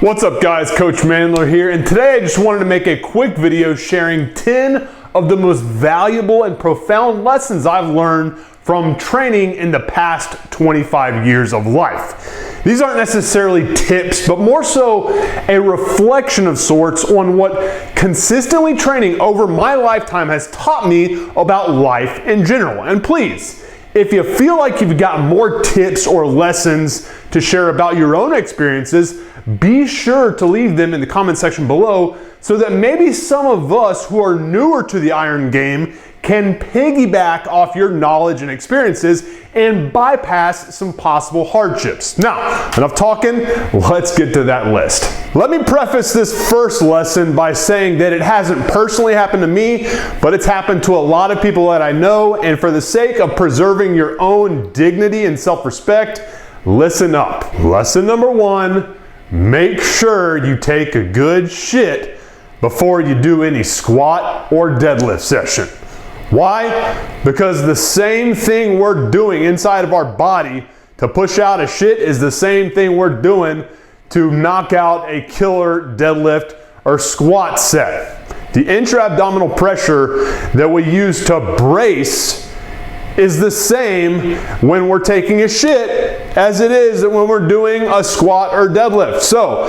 What's up guys, Coach MANdler here, and today I just wanted to make a quick video sharing 10 of the most valuable and profound lessons I've learned from training in the past 25 years of life. These aren't necessarily tips, but more so a reflection of sorts on what consistently training over my lifetime has taught me about life in general. And please, if you feel like you've got more tips or lessons to share about your own experiences, be sure to leave them in the comment section below so that maybe some of us who are newer to the iron game can piggyback off your knowledge and experiences and bypass some possible hardships. Now, enough talking, let's get to that list. Let me preface this first lesson by saying that it hasn't personally happened to me, but it's happened to a lot of people that I know, and for the sake of preserving your own dignity and self-respect, listen up. Lesson number one, make sure you take a good shit before you do any squat or deadlift session. Why? Because the same thing we're doing inside of our body to push out a shit is the same thing we're doing to knock out a killer deadlift or squat set. The intra-abdominal pressure that we use to brace is the same when we're taking a shit as it is when we're doing a squat or deadlift. So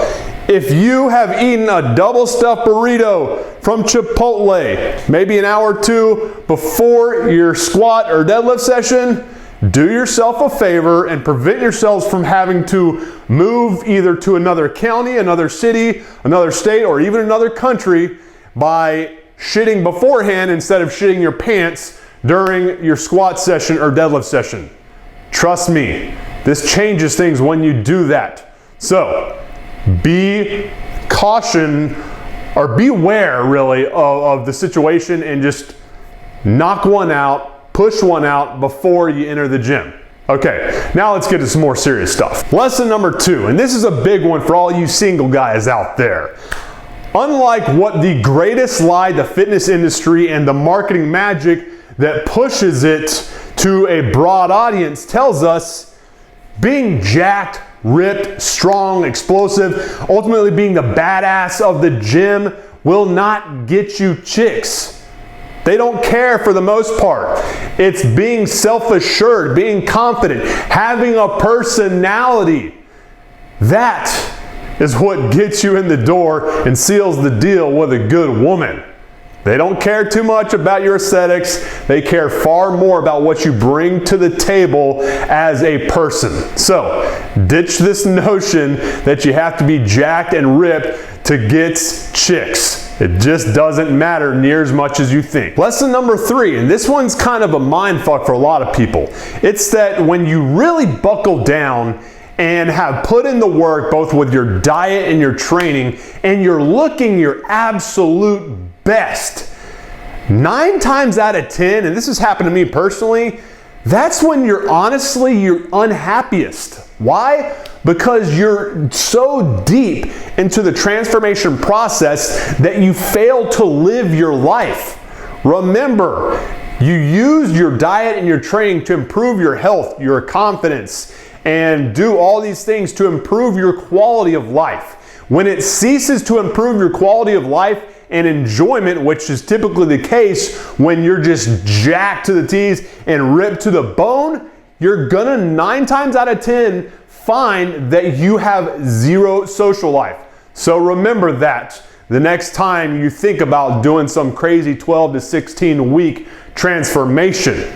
if you have eaten a double stuffed burrito from Chipotle, maybe an hour or two before your squat or deadlift session, do yourself a favor and prevent yourselves from having to move either to another county, another city, another state, or even another country by shitting beforehand instead of shitting your pants during your squat session or deadlift session. Trust me, this changes things when you do that. So be caution or beware really of the situation and just knock one out, push one out before you enter the gym. Okay, now let's get to some more serious stuff. Lesson number two, and this is a big one for all you single guys out there. Unlike what the greatest lie the fitness industry and the marketing magic that pushes it to a broad audience tells us, being jacked, ripped, strong, explosive, ultimately being the badass of the gym will not get you chicks. They don't care for the most part. It's being self-assured, being confident, having a personality. That is what gets you in the door and seals the deal with a good woman. They don't care too much about your aesthetics. They care far more about what you bring to the table as a person. So, ditch this notion that you have to be jacked and ripped to get chicks. It just doesn't matter near as much as you think. Lesson number three, and this one's kind of a mind fuck for a lot of people. It's that when you really buckle down and have put in the work both with your diet and your training, and you're looking your absolute best, 9 times out of 10, and this has happened to me personally, that's when you're honestly your unhappiest. Why? Because you're so deep into the transformation process that you fail to live your life. Remember, you use your diet and your training to improve your health, your confidence, and do all these things to improve your quality of life. When it ceases to improve your quality of life and enjoyment, which is typically the case when you're just jacked to the tees and ripped to the bone, you're gonna 9 times out of 10 find that you have zero social life. So remember that the next time you think about doing some crazy 12 to 16 week transformation.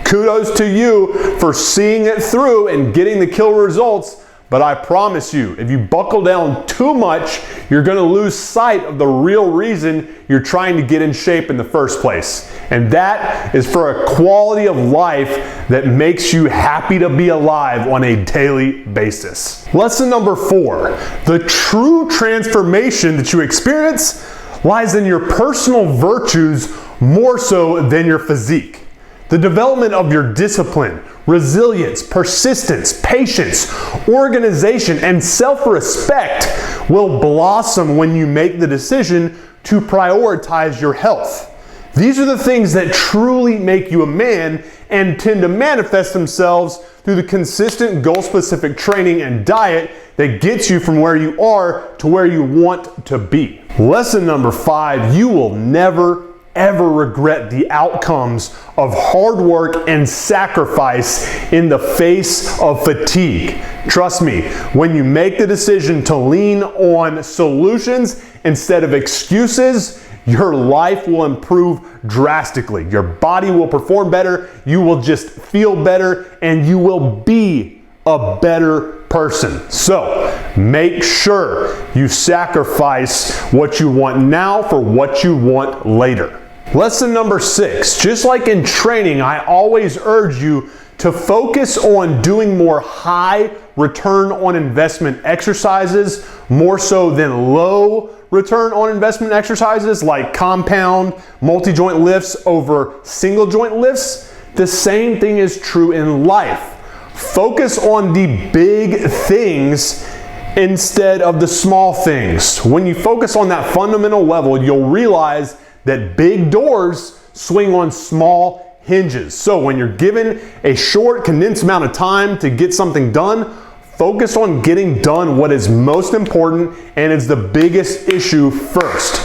Kudos to you for seeing it through and getting the killer results, but I promise you, if you buckle down too much, you're gonna lose sight of the real reason you're trying to get in shape in the first place. And that is for a quality of life that makes you happy to be alive on a daily basis. Lesson number four, the true transformation that you experience lies in your personal virtues more so than your physique. The development of your discipline, resilience, persistence, patience, organization, and self-respect will blossom when you make the decision to prioritize your health. These are the things that truly make you a man and tend to manifest themselves through the consistent goal-specific training and diet that gets you from where you are to where you want to be. Lesson number 5, you will never ever regret the outcomes of hard work and sacrifice in the face of fatigue. Trust me, when you make the decision to lean on solutions instead of excuses, your life will improve drastically. Your body will perform better, you will just feel better, and you will be a better person. So make sure you sacrifice what you want now for what you want later. Lesson number 6, just like in training, I always urge you to focus on doing more high return on investment exercises more so than low return on investment exercises like compound multi-joint lifts over single joint lifts. The same thing is true in life. Focus on the big things instead of the small things. When you focus on that fundamental level, you'll realize that big doors swing on small hinges. So when you're given a short, condensed amount of time to get something done, focus on getting done what is most important and is the biggest issue first.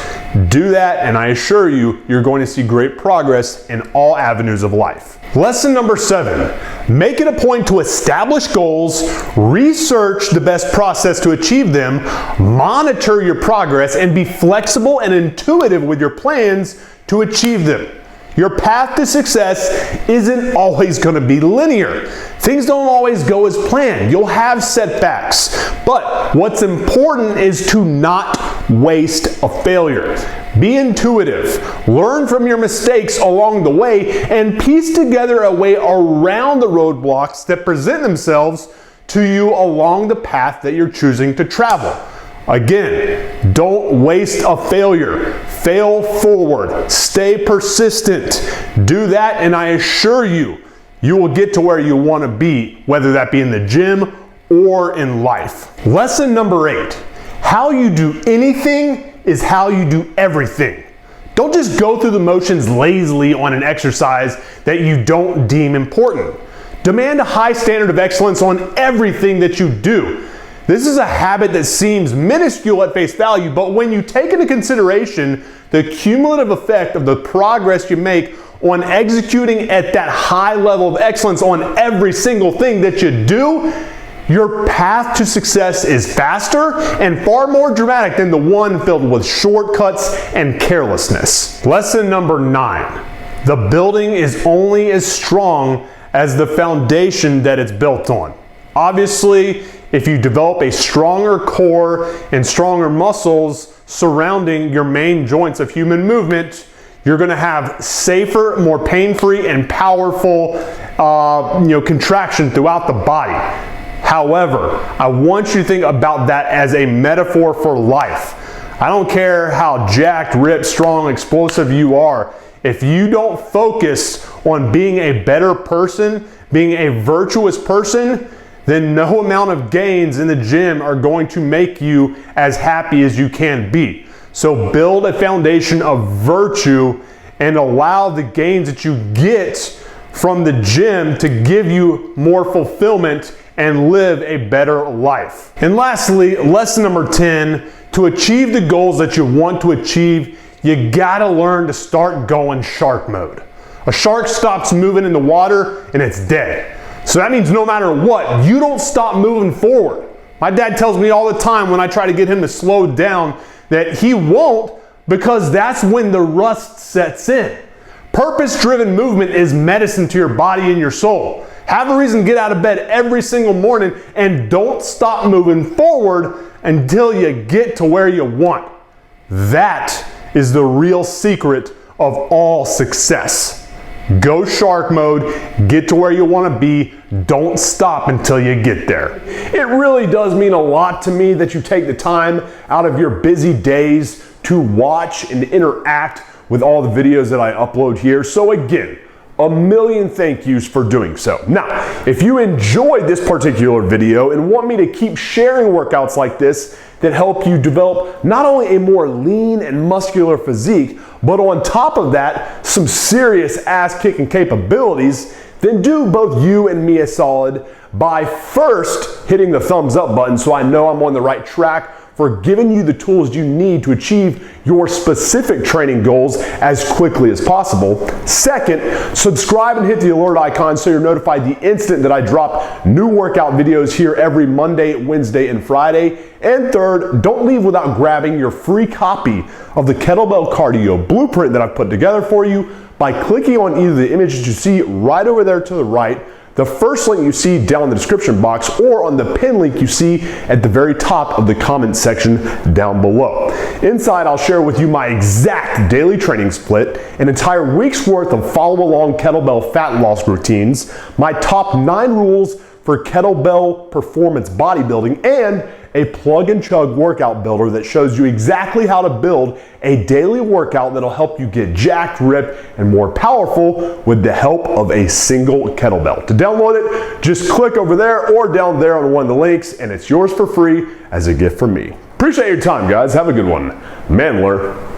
Do that, and I assure you, you're going to see great progress in all avenues of life. Lesson number 7, make it a point to establish goals, research the best process to achieve them, monitor your progress, and be flexible and intuitive with your plans to achieve them. Your path to success isn't always going to be linear. Things don't always go as planned. You'll have setbacks. But what's important is to not waste a failure. Be intuitive. Learn from your mistakes along the way and piece together a way around the roadblocks that present themselves to you along the path that you're choosing to travel. Again, don't waste a failure. Fail forward. Stay persistent. Do that, and I assure you, you will get to where you want to be, whether that be in the gym or in life. Lesson number 8, how you do anything is how you do everything. Don't just go through the motions lazily on an exercise that you don't deem important. Demand a high standard of excellence on everything that you do. This is a habit that seems minuscule at face value, but when you take into consideration the cumulative effect of the progress you make on executing at that high level of excellence on every single thing that you do, your path to success is faster and far more dramatic than the one filled with shortcuts and carelessness. Lesson number 9, the building is only as strong as the foundation that it's built on. Obviously, if you develop a stronger core and stronger muscles surrounding your main joints of human movement, you're going to have safer, more pain-free, and powerful contraction throughout the body. However, I want you to think about that as a metaphor for life. I don't care how jacked, ripped, strong, explosive you are. If you don't focus on being a better person, being a virtuous person, then no amount of gains in the gym are going to make you as happy as you can be. So build a foundation of virtue and allow the gains that you get from the gym to give you more fulfillment and live a better life. And lastly, lesson number 10, to achieve the goals that you want to achieve, you gotta learn to start going shark mode. A shark stops moving in the water and it's dead. So that means no matter what, you don't stop moving forward. My dad tells me all the time when I try to get him to slow down that he won't, because that's when the rust sets in. Purpose-driven movement is medicine to your body and your soul. Have a reason to get out of bed every single morning and don't stop moving forward until you get to where you want. That is the real secret of all success. Go shark mode, get to where you want to be, don't stop until you get there. It really does mean a lot to me that you take the time out of your busy days to watch and interact with all the videos that I upload here. So again, a million thank yous for doing so. Now, if you enjoyed this particular video and want me to keep sharing workouts like this that help you develop not only a more lean and muscular physique, but on top of that, some serious ass-kicking capabilities, then do both you and me a solid by first hitting the thumbs up button so I know I'm on the right track for giving you the tools you need to achieve your specific training goals as quickly as possible. Second, subscribe and hit the alert icon so you're notified the instant that I drop new workout videos here every Monday, Wednesday, and Friday. And third, don't leave without grabbing your free copy of the Kettlebell Cardio Blueprint that I've put together for you by clicking on either the images you see right over there to the right, the first link you see down in the description box, or on the pin link you see at the very top of the comment section down below. Inside, I'll share with you my exact daily training split, an entire week's worth of follow-along kettlebell fat loss routines, my top 9 rules for kettlebell performance bodybuilding, and a plug and chug workout builder that shows you exactly how to build a daily workout that'll help you get jacked, ripped, and more powerful with the help of a single kettlebell. To download it, just click over there or down there on one of the links, and it's yours for free as a gift from me. Appreciate your time, guys. Have a good one. MANdler